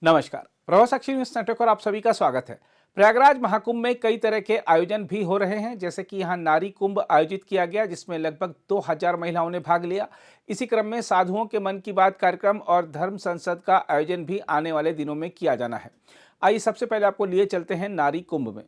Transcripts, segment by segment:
नमस्कार। प्रभा साक्षी news network पर आप सभी का स्वागत है। प्रयागराज महाकुंभ में कई तरह के आयोजन भी हो रहे हैं, जैसे कि यहां नारी कुंभ आयोजित किया गया, जिसमें लगभग 2000 महिलाओं ने भाग लिया। इसी क्रम में साधुओं के मन की बात कार्यक्रम और धर्म संसद का आयोजन भी आने वाले दिनों में किया जाना है। आइए सबसे पहले आपको लिए चलते हैं नारी कुंभ में।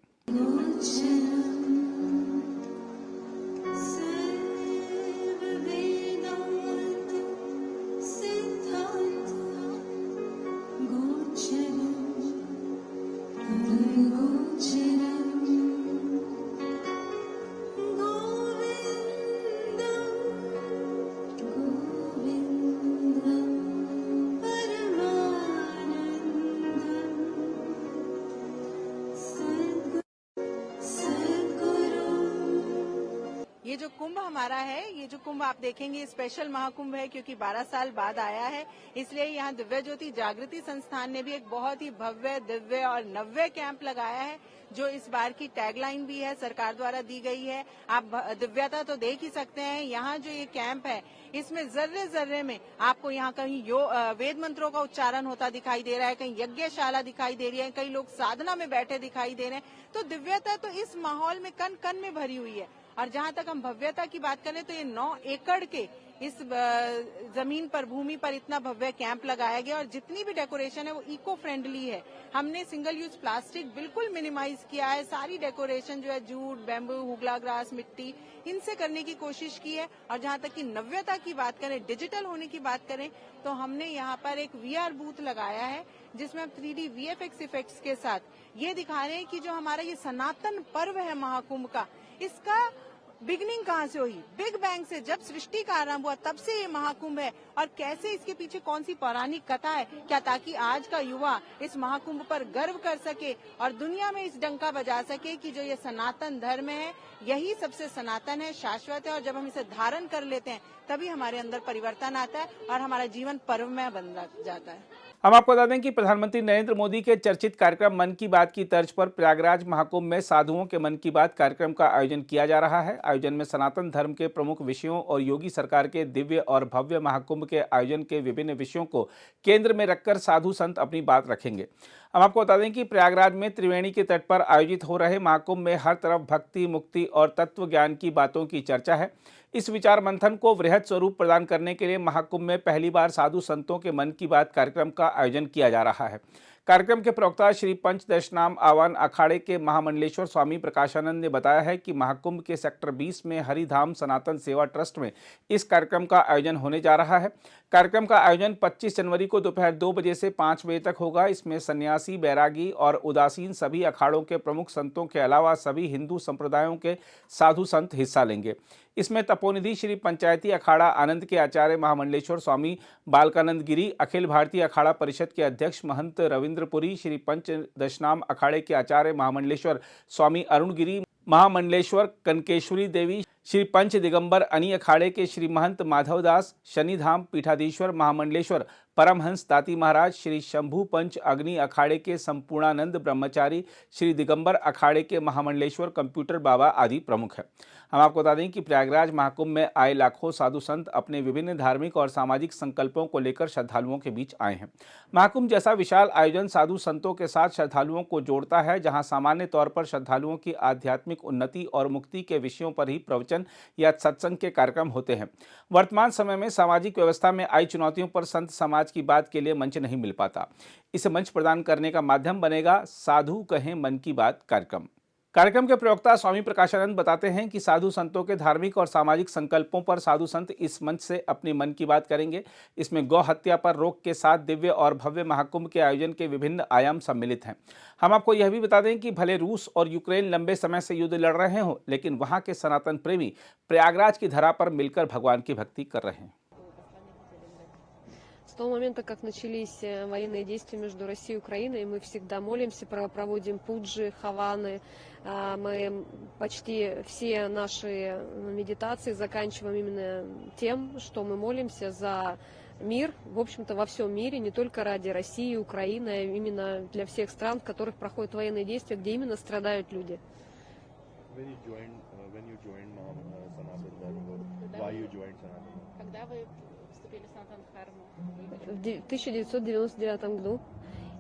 ये जो कुंभ हमारा है, ये जो कुंभ आप देखेंगे स्पेशल महाकुंभ है, क्योंकि 12 साल बाद आया है। इसलिए यहाँ दिव्य ज्योति जागृति संस्थान ने भी एक बहुत ही भव्य, दिव्य और नव्य कैंप लगाया है, जो इस बार की टैगलाइन भी है, सरकार द्वारा दी गई है। आप दिव्यता तो देख ही सकते हैं। यहाँ जो ये कैंप है, इसमें जर्रे जर्रे में आपको यहाँ कहीं वेद मंत्रों का उच्चारण होता दिखाई दे रहा है, कहीं यज्ञशाला दिखाई दे रही है, कई लोग साधना में बैठे दिखाई दे रहे हैं। तो दिव्यता तो इस माहौल में कण कण में भरी हुई है। और जहां तक हम भव्यता की बात करें तो ये 9 एकड़ के इस जमीन पर, भूमि पर इतना भव्य कैंप लगाया गया, और जितनी भी डेकोरेशन है वो इको फ्रेंडली है। हमने सिंगल यूज प्लास्टिक बिल्कुल मिनिमाइज किया है। सारी डेकोरेशन जो है जूट, बैम्बू, हुगला ग्रास, मिट्टी, इनसे करने की कोशिश की है। और जहां तक की नव्यता की बात करें, डिजिटल होने की बात करें, तो हमने यहाँ पर एक VR बूथ लगाया है, जिसमें हम 3D VFX इफेक्ट्स के साथ ये दिखा रहे हैं कि जो हमारा ये सनातन पर्व है महाकुंभ का, इसका बिगनिंग कहाँ से हुई। बिग बैंग से जब सृष्टि का आरंभ हुआ, तब से ये महाकुंभ है। और कैसे इसके पीछे कौन सी पौराणिक कथा है क्या, ताकि आज का युवा इस महाकुंभ पर गर्व कर सके और दुनिया में इस डंका बजा सके कि जो ये सनातन धर्म है, यही सबसे सनातन है, शाश्वत है। और जब हम इसे धारण कर लेते हैं, तभी हमारे अंदर परिवर्तन आता है और हमारा जीवन पर्वमय बन जाता है। हम आपको बता दें कि प्रधानमंत्री नरेंद्र मोदी के चर्चित कार्यक्रम मन की बात की तर्ज पर प्रयागराज महाकुंभ में साधुओं के मन की बात कार्यक्रम का आयोजन किया जा रहा है। आयोजन में सनातन धर्म के प्रमुख विषयों और योगी सरकार के दिव्य और भव्य महाकुंभ के आयोजन के विभिन्न विषयों को केंद्र में रखकर साधु संत अपनी बात रखेंगे। हम आपको बता दें कि प्रयागराज में त्रिवेणी के तट पर आयोजित हो रहे महाकुंभ में हर तरफ भक्ति, मुक्ति और तत्व ज्ञान की बातों की चर्चा है। इस विचार मंथन को वृहद स्वरूप प्रदान करने के लिए महाकुंभ में पहली बार साधु संतों के मन की बात कार्यक्रम का आयोजन किया जा रहा है। कार्यक्रम के प्रवक्ता श्री पंचदशनाम आवान अखाड़े के महामंडलेश्वर स्वामी प्रकाशानंद ने बताया है कि महाकुंभ के सेक्टर 20 में हरिधाम सनातन सेवा ट्रस्ट में इस कार्यक्रम का आयोजन होने जा रहा है। कार्यक्रम का आयोजन 25 जनवरी को दोपहर 2 बजे से 5 बजे तक होगा। इसमें सन्यासी, बैरागी और उदासीन सभी अखाड़ों के प्रमुख संतों के अलावा सभी हिंदू संप्रदायों के साधु संत हिस्सा लेंगे। इसमें तपोनिधि श्री पंचायती अखाड़ा आनंद के आचार्य महामंडलेश्वर स्वामी बालकानंद गिरी, अखिल भारतीय अखाड़ा परिषद के अध्यक्ष महंत रविंद्रपुरी, श्री पंचदशनाम अखाड़े के आचार्य महामंडलेश्वर स्वामी अरुण गिरी, महामंडलेश्वर कनकेश्वरी देवी, श्री पंच दिगंबर अनी अखाड़े के श्री महंत माधवदास, शनिधाम पीठाधीश्वर महामंडलेश्वर परमहंस दाती महाराज, श्री शंभू पंच अग्नि अखाड़े के संपूर्णानंद ब्रह्मचारी, श्री दिगंबर अखाड़े के महामंडलेश्वर कंप्यूटर बाबा आदि प्रमुख हैं। हम आपको बता दें कि प्रयागराज महाकुंभ में आए लाखों साधु संत अपने विभिन्न धार्मिक और सामाजिक संकल्पों को लेकर श्रद्धालुओं के बीच आए हैं। महाकुंभ जैसा विशाल आयोजन साधु संतों के साथ श्रद्धालुओं को जोड़ता है, जहां सामान्य तौर पर श्रद्धालुओं की आध्यात्मिक उन्नति और मुक्ति के विषयों पर ही प्रवचन या सत्संग के कार्यक्रम होते हैं। वर्तमान समय में सामाजिक व्यवस्था में आई चुनौतियों पर संत समाज की बात के लिए मंच नहीं मिल पाता। इसे मंच प्रदान करने का माध्यम बनेगा साधु कहें मन की बात कार्यक्रम। कार्यक्रम के प्रवक्ता स्वामी प्रकाशानंद बताते हैं कि साधु संतों के धार्मिक और सामाजिक संकल्पों पर साधु संत इस मंच से अपनी मन की बात करेंगे। इसमें गौ हत्या पर रोक के साथ दिव्य और भव्य महाकुंभ के आयोजन के विभिन्न आयाम सम्मिलित हैं। हम आपको यह भी बता दें कि भले रूस और यूक्रेन लंबे समय से युद्ध लड़ रहे हों, लेकिन वहां के सनातन प्रेमी प्रयागराज की धरा पर मिलकर भगवान की भक्ति कर रहे हैं। С того момента, как начались военные действия между Россией и Украиной, мы всегда молимся, проводим пуджи, хаваны. Мы почти все наши медитации заканчиваем именно тем, что мы молимся за мир, в общем-то, во всем мире, не только ради России и Украины, а именно для всех стран, в которых проходят военные действия, где именно страдают люди. When you joined Sanatan Dharma, why you joined Sanatan? Когда вы вступили в Санатан Дхарму? В 1999 году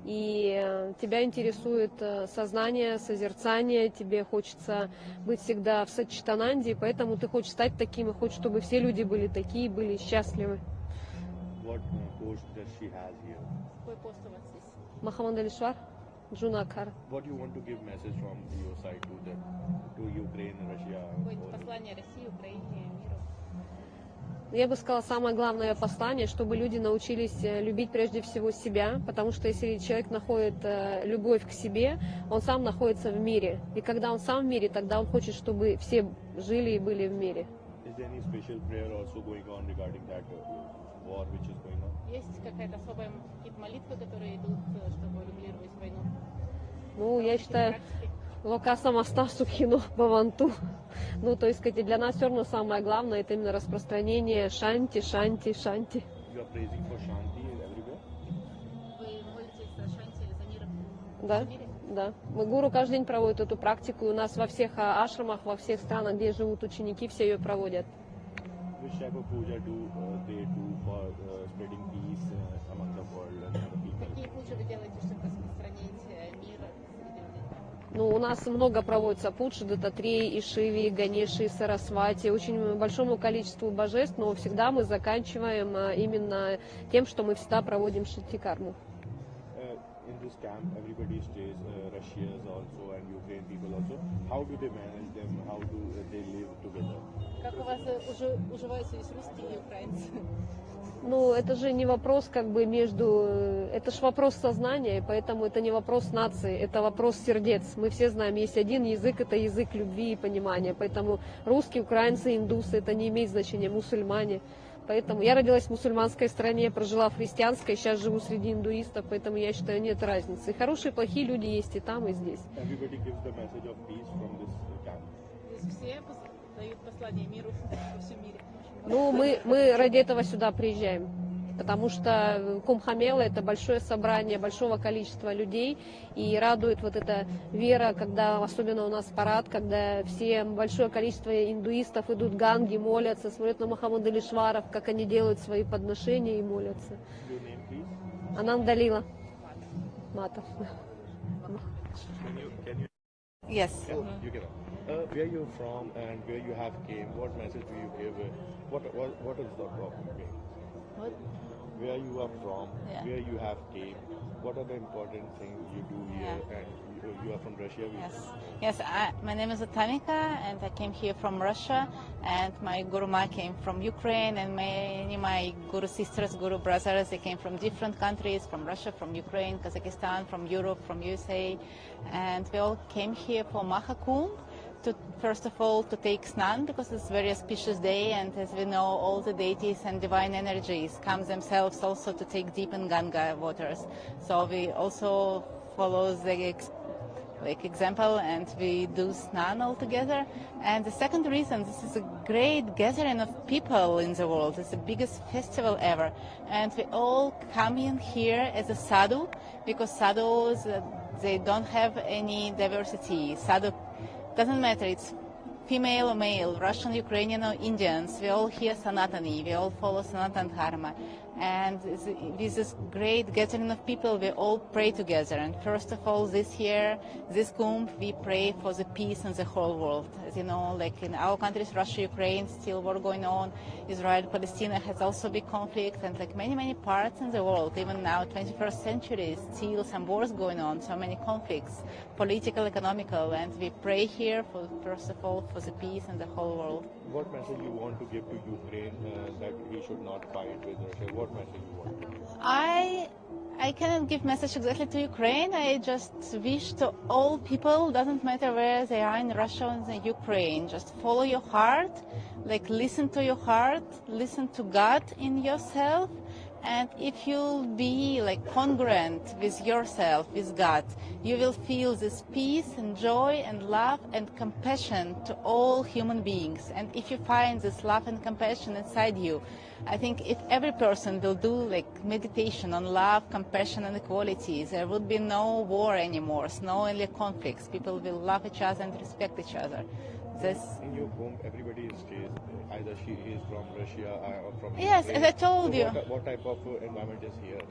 и тебя интересует сознание, созерцание, тебе хочется быть всегда в сачитананде, и поэтому ты хочешь стать таким, и хочешь, чтобы все люди были такие, были счастливы. What post does she has here? Какой пост у вас здесь? Махамандалишвар, Джунакар. What do you want to give message from your side to them, to Ukraine, Russia? Какое or- послание России, Украине, миру? Я бы сказала, самое главное послание, чтобы люди научились любить прежде всего себя, потому что если человек находит любовь к себе, он сам находится в мире. И когда он сам в мире, тогда он хочет, чтобы все жили и были в мире. Is there any special prayer also going on regarding that war which is going on? Есть какая-то особая, какие-то молитвы, которые идут, чтобы регулировать войну? Ну, я считаю, Практики? Лока Маста Сухино Баванту. Ну, то есть, для нас все равно самое главное, это именно распространение шанти, шанти, шанти. You are praising for Shanti everywhere? Вы молитесь за Шанти, за мир Да, в мире? да. Мы гуру каждый день проводит эту практику. И у нас во всех ашрамах, во всех странах, где живут ученики, все ее проводят. Which type of puja do they do for spreading peace among the world and the people? Какие пуджи вы делаете, чтобы распространить мир среди людей? Ну, у нас много проводится пуджи, Дататреи, Ишиви, Ганеши, Сарасвати, очень большому количеству божеств, но всегда мы заканчиваем именно тем, что мы всегда проводим шаттикарму. In this camp, everybody stays, Russians also and Ukraine people also. How do they manage them? How do they live together? Как у вас уживаются здесь русские и украинцы? Ну, это же не вопрос это же вопрос сознания, и поэтому это не вопрос нации, это вопрос сердец. Мы все знаем, есть один язык, это язык любви и понимания, поэтому русские, украинцы, индусы, это не имеет значения, мусульмане. Поэтому я родилась в мусульманской стране, прожила в христианской, сейчас живу среди индуистов, поэтому я считаю, нет разницы. И хорошие, и плохие люди есть и там, и здесь. Everybody gives the message of peace from this camp. Здесь все дают послание миру во всем мире. Ну, мы ради этого сюда приезжаем, потому что Кумбхамела – это большое собрание большого количества людей, и радует вот эта вера, когда, особенно у нас парад, когда большое количество индуистов идут ганги, молятся, смотрят на Махамандалишваров, как они делают свои подношения и молятся. Your name, please? Анандалила. Мата. Can you? Yes. Yeah, you can. Where you from and where you have came? What message do you give? What is the problem? What? Where you are from? Yeah. Where you have came? What are the important things you do here? Yeah. And you are from Russia. Yes. My name is Atamika, and I came here from Russia. And my Guru Ma came from Ukraine, and my Guru sisters, Guru brothers, they came from different countries, from Russia, from Ukraine, Kazakhstan, from Europe, from USA, and we all came here for Mahakumbh. First of all, to take Snan, because it's a very auspicious day, and as we know, all the deities and divine energies come themselves also to take deep in Ganga waters. So we also follow the example, and we do Snan all together. And the second reason, this is a great gathering of people in the world. It's the biggest festival ever. And we all come in here as a sadhu, because sadhus, they don't have any diversity. Sadhu doesn't matter, it's female or male, Russian, Ukrainian or Indians, we all here Sanatani, we all follow Sanatan Dharma. And with this great gathering of people, we all pray together. And first of all, this year, this Kumbh, we pray for the peace in the whole world. As you know, like in our countries, Russia, Ukraine, still war going on. Israel, Palestine has also big conflict. And like many parts in the world, even now, 21st century, still some wars going on, so many conflicts, political, economical. And we pray here, first of all, for the peace in the whole world. What message you want to give to Ukraine that we should not fight with Russia? What message you want? I cannot give message exactly to Ukraine. I just wish to all people, doesn't matter where they are in Russia or in Ukraine, just follow your heart, like listen to your heart, listen to God in yourself. And if you'll be like congruent with yourself, with God, you will feel this peace and joy and love and compassion to all human beings. And if you find this love and compassion inside you, I think if every person will do like meditation on love, compassion and equality, there would be no war anymore, no only conflicts. People will love each other and respect each other. This. In your home, everybody stays. Either she is from Russia or from Yes, Ukraine. as I told So you. what type of environment is here?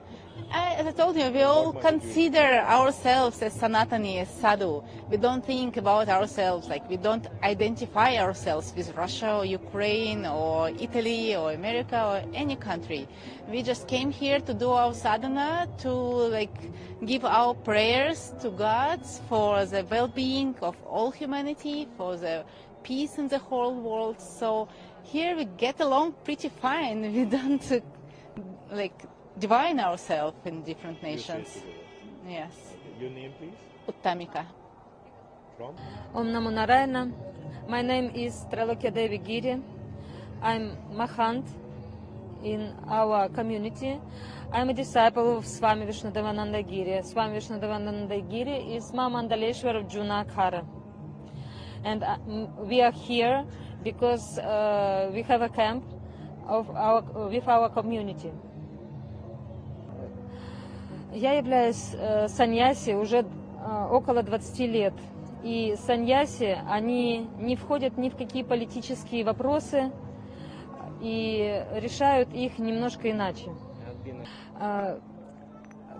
As I told you, we all consider ourselves as Sanatani, as Sadhu. We don't think about ourselves, like we don't identify ourselves with Russia or Ukraine or Italy or America or any country. We just came here to do our sadhana, to give our prayers to God for the well-being of all humanity, for the peace in the whole world. So here we get along pretty fine. We don't divine ourselves in different nations. You stay together. Yes. Your name, please? Uttamika. From? Om Namo Narayana. My name is Tralokya Devi Giri. I'm Mahant in our community. I'm a disciple of Swami Vishnudevananda Giri. Swami Vishnudevananda Giri is Mamandaleshwar of Junagadh. And we are here because we have a camp with our community. Я являюсь саньяси уже около 20 лет. И саньяси, они не входят ни в какие политические вопросы и решают их немножко иначе.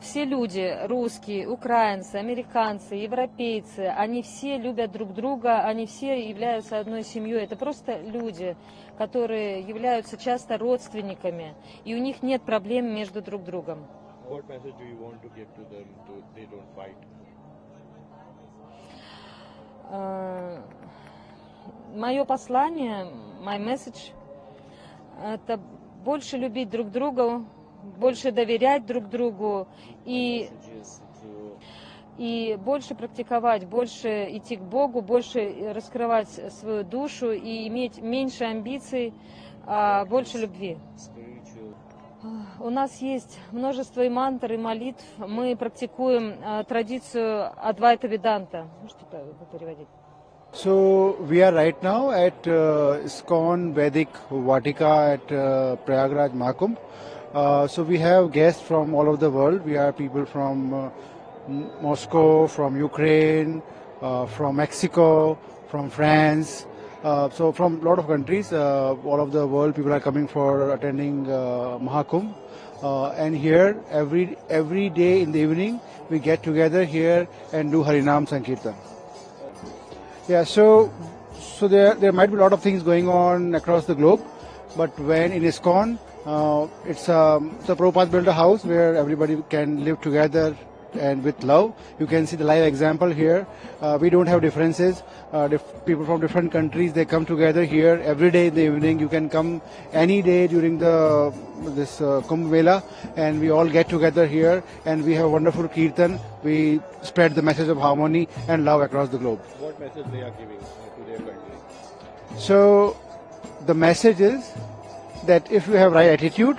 Все люди, русские, украинцы, американцы, европейцы, они все любят друг друга, они все являются одной семьей. Это просто люди, которые являются часто родственниками, и у них нет проблем между друг другом. What message do you want to give to them so they don't fight? Мое послание, my message, это больше любить друг друга, больше доверять друг другу и больше практиковать, больше идти к Богу, больше раскрывать свою душу и иметь меньше амбиций, а больше любви. У нас есть множество и мантр, и молитв. Мы практикуем традицию Адвайта Веданта. Можете переводить? So we are right now at ISKCON Vedic Vatika at Prayagraj Mahakumbh. So we have guests from all over the world. We have people from Moscow, from Ukraine, from Mexico, from France. So from a lot of countries, all of the world, people are coming for attending Mahakumbh. And here, every day in the evening, we get together here and do Harinam Sankirtan. Yeah, so there might be a lot of things going on across the globe, but when in ISKCON, it's Prabhupada built a house where everybody can live together and with love. You can see the live example here. We don't have differences. People from different countries, they come together here every day in the evening. You can come any day during this Kumbh Mela, and we all get together here and we have wonderful kirtan. We spread the message of harmony and love across the globe. What message they are giving to their country? So the message is that if you have right attitude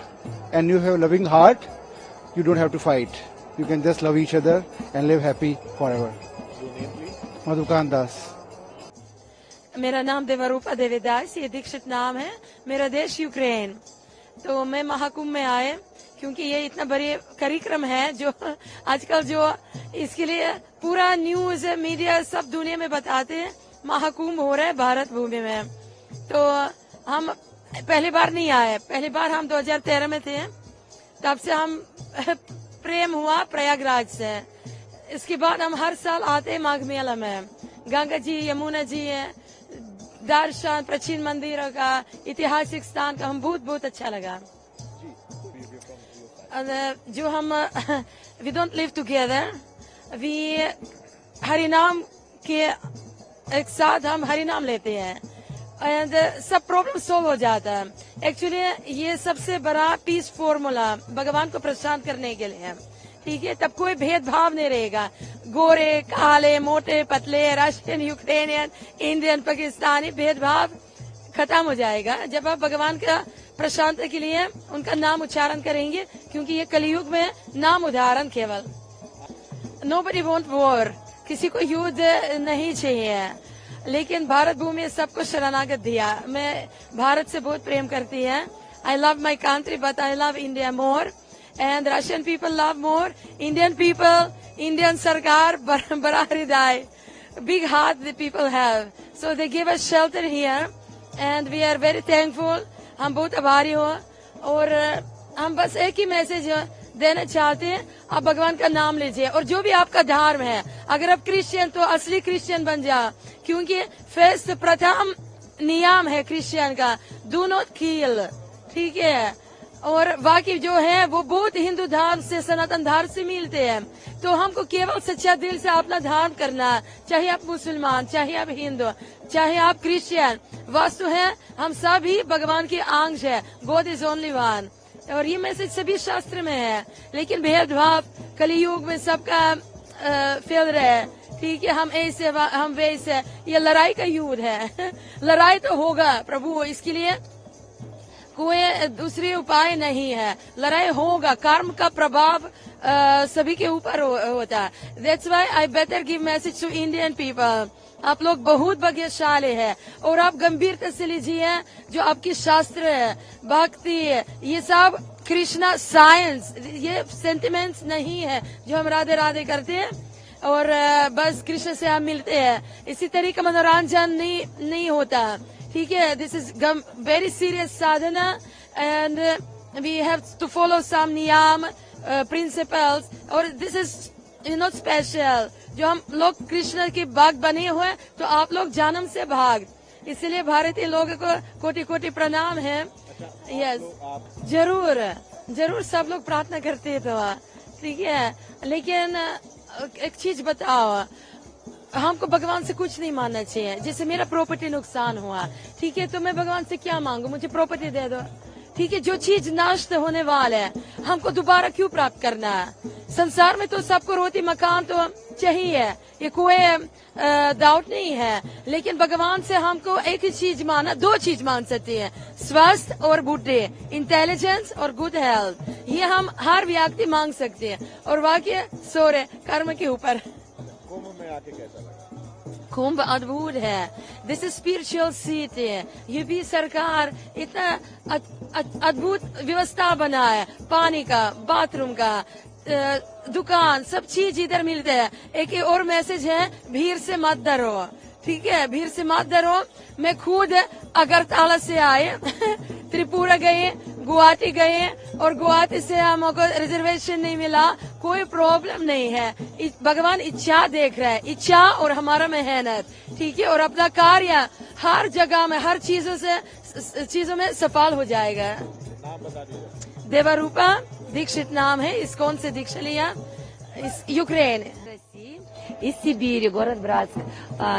and you have a loving heart, you don't have to fight. You can just love each other and live happy forever. Your name, please? Madhukan Das. मेरा नाम देवरूपा देवीदास, ये दीक्षित नाम है। मेरा देश Ukraine. तो मैं महाकुंभ में आए क्योंकि ये इतना बड़ी कार्यक्रम है जो आजकल जो इसके लिए पूरा न्यूज मीडिया सब दुनिया में बताते हैं महाकुंभ हो रहा है भारत भूमि में। तो हम पहली बार नहीं आए, पहली बार हम 2013 में थे, तब से हम प्रेम हुआ प्रयागराज से। इसके बाद हम हर साल आते हैं माघ मेला में। गंगा जी, यमुना जी है, दर्शन, प्राचीन मंदिरों का, ऐतिहासिक स्थान का हम बहुत अच्छा लगा। जो हम we don't live together, we हरिनाम के एक साथ हम हरिनाम लेते हैं एंड सब प्रॉब्लम सोल्व हो जाता है। एक्चुअली ये सबसे बड़ा पीस फॉर्मूला भगवान को प्रशांत करने के लिए है, ठीक है। तब कोई भेदभाव नहीं रहेगा, गोरे काले मोटे पतले, रशियन यूक्रेनियन इंडियन पाकिस्तानी, भेदभाव खत्म हो जाएगा जब आप भगवान का प्रशांत के लिए उनका नाम उच्चारण करेंगे, क्योंकि ये कलयुग में नाम उदाहरण केवल। नोबडी वांट वॉर, किसी को युद्ध नहीं चाहिए, लेकिन भारत भूमि सबको शरणागत दिया। मैं भारत से बहुत प्रेम करती है। I love my country but I love India more and Russian people love more Indian people. Indian सरकार बड़ा हृदय big heart the people have. So they give us shelter here and we are very thankful. हम बहुत आभारी हो और हम बस एक ही मैसेज देना चाहते हैं, आप भगवान का नाम लीजिए और जो भी आपका धर्म है, अगर आप क्रिश्चियन तो असली क्रिश्चियन बन जाओ, क्योंकि फर्स्ट प्रथम नियम है क्रिश्चियन का, डू नॉट किल, ठीक है। और बाकी जो है वो बहुत हिंदू धर्म से, सनातन धर्म से मिलते हैं। तो हमको केवल सच्चा दिल से अपना धर्म करना, चाहे आप मुसलमान, चाहे आप हिंदू, चाहे आप क्रिश्चियन, वास्तु है हम सभी भगवान के अंश है। God is only one. और ये मैसेज सभी शास्त्र में है, लेकिन भेदभाव कलियुग में सबका फैल रहा है, ठीक है। हम ऐसे हम वैसे, ये लड़ाई का युद्ध है। लड़ाई तो होगा प्रभु, इसके लिए कोई दूसरे उपाय नहीं है। लड़ाई होगा, कर्म का प्रभाव सभी के ऊपर होता है। That's why I better give message to Indian people. आप लोग बहुत भाग्यशाली है और आप गंभीरता से लीजिए जो आपकी शास्त्र है, भक्ति, ये सब कृष्णा साइंस, ये सेंटिमेंट्स नहीं है जो हम राधे राधे करते हैं और बस कृष्ण से हम मिलते हैं। इसी तरह का मनोरंजन नहीं होता, ठीक है। This is very serious sadhana and we have to follow some niyam, principles, और दिस इज नॉट स्पेशल। जो हम लोग कृष्ण के भक्त बने हुए, तो आप लोग जन्म से भक्त, इसलिए भारतीय लोगों को कोटि कोटि प्रणाम है। यस, जरूर जरूर सब लोग प्रार्थना करते हैं तो ठीक है। लेकिन एक चीज बताओ, हमको भगवान से कुछ नहीं मानना चाहिए। जैसे मेरा प्रॉपर्टी नुकसान हुआ, ठीक है, तो मैं भगवान से क्या मांगू, मुझे प्रॉपर्टी दे दो, ठीक है। जो चीज नष्ट होने वाला है हमको दोबारा क्यों प्राप्त करना है। संसार में तो सबको रोटी मकान तो चाहिए, ये कोई डाउट नहीं है, लेकिन भगवान से हमको एक ही चीज माना, दो चीज मान सकते हैं, स्वस्थ और बुद्धि, इंटेलिजेंस और गुड हेल्थ। ये हम हर व्यक्ति मांग सकते हैं और बाकी सोरे कर्म के ऊपर। कुंभ में आके कैसा लगा? कुंभ अद्भुत है, this is spiritual city. UP सरकार इतना अद्भुत व्यवस्था बना है, पानी का, बाथरूम का, दुकान, सब चीज इधर मिलते हैं। एक और मैसेज है, भीड़ से मत डरो, ठीक है, भीड़ से मत डरो। मैं खुद अगरतला से आए, त्रिपुरा गए, गुवाहाटी गए और गुवाहाटी से हमको रिजर्वेशन नहीं मिला, कोई प्रॉब्लम नहीं है। भगवान इच्छा देख रहा है, इच्छा और हमारा मेहनत, ठीक है, और अपना कार्य हर जगह में, हर चीजों में सफल हो जाएगा। नाम बता दीजिए। देवारूपा दीक्षित नाम है, इस्कॉन से दीक्षा लिया, Ukraine. Из Сибири, город Братск.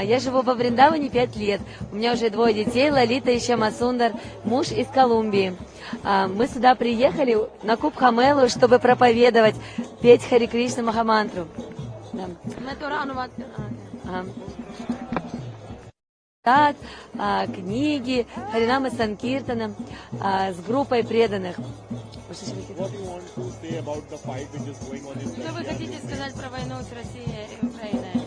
Я живу во Вриндаване 5 лет. У меня уже 2 детей, Лолита и Шьяма Сундар, муж из Колумбии. Мы сюда приехали на Кубхамелу, чтобы проповедовать, петь Хари Кришна Махамантру. Книги, Харинама Санкиртана с группой преданных. What do you want to say about the fight which is going on in Что вы Russia? хотите сказать про войну с Россией и Украиной?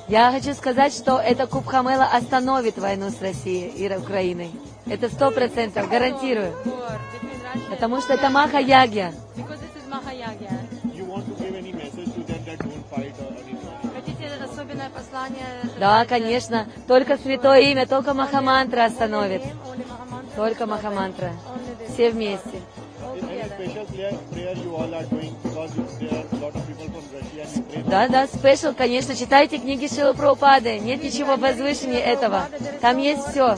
Я хочу сказать, что эта Кубхамела остановит войну с Россией и Украиной. Это 100%, гарантирую. Потому что это Маха-ягья. Because this is Mahayagya. You want to give any message to them that don't fight or anything? Хотите особенное послание? Да, конечно. Только святое имя, только Махамантра остановит. Only Mahamantra. Только Махамантра. Все вместе. Any special prayer you all are doing because there are a lot of people from Russia and Ukraine? Да, спешл, конечно. Читайте книги Шрилы Прабхупады. Нет ничего возвышеннее этого. Там есть все.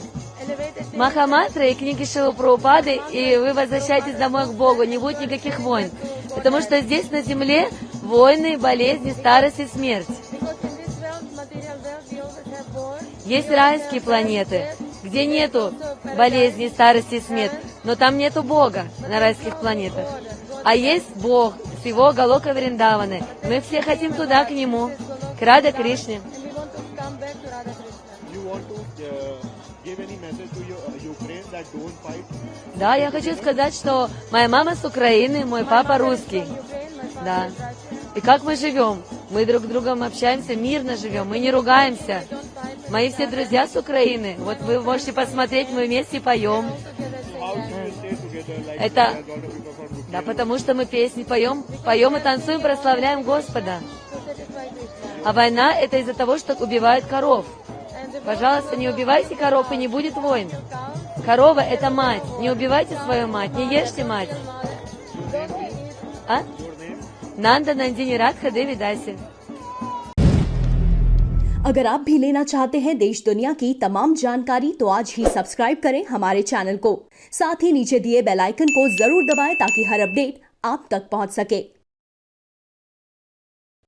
Махамантра и книги Шрилы Прабхупады, и вы возвращаетесь домой к Богу. Не будет никаких войн. Потому что здесь на земле войны, болезни, старость и смерть. Есть райские планеты, где нету болезни, старости и смерть, но там нету Бога на райских планетах. А есть Бог с его Галока Вриндаваны. Мы все хотим туда, к нему, к Радha Кришне. You want to give any message to Ukraine that don't fight? Да, я хочу сказать, что моя мама с Украины, мой папа русский. Да. И как мы живем? Мы друг с другом общаемся, мирно живем, мы не ругаемся. Мои все друзья с Украины. Вот вы можете посмотреть, мы вместе поем. How do you stay together like Это- there are a lot of people from Ukraine? Да, потому что мы песни поем и танцуем, прославляем Господа. А война – это из-за того, что убивают коров. Пожалуйста, не убивайте коров, и не будет войн. Корова – это мать. Не убивайте свою мать, не ешьте мать. А? Нанда Нандини Радха Деवी Даси. अगर आप भी लेना चाहते हैं देश दुनिया की तमाम जानकारी तो आज ही सब्सक्राइब करें हमारे चैनल को। साथ ही नीचे दिए बेल आइकन को जरूर दबाएं ताकि हर अपडेट आप तक पहुंच सके।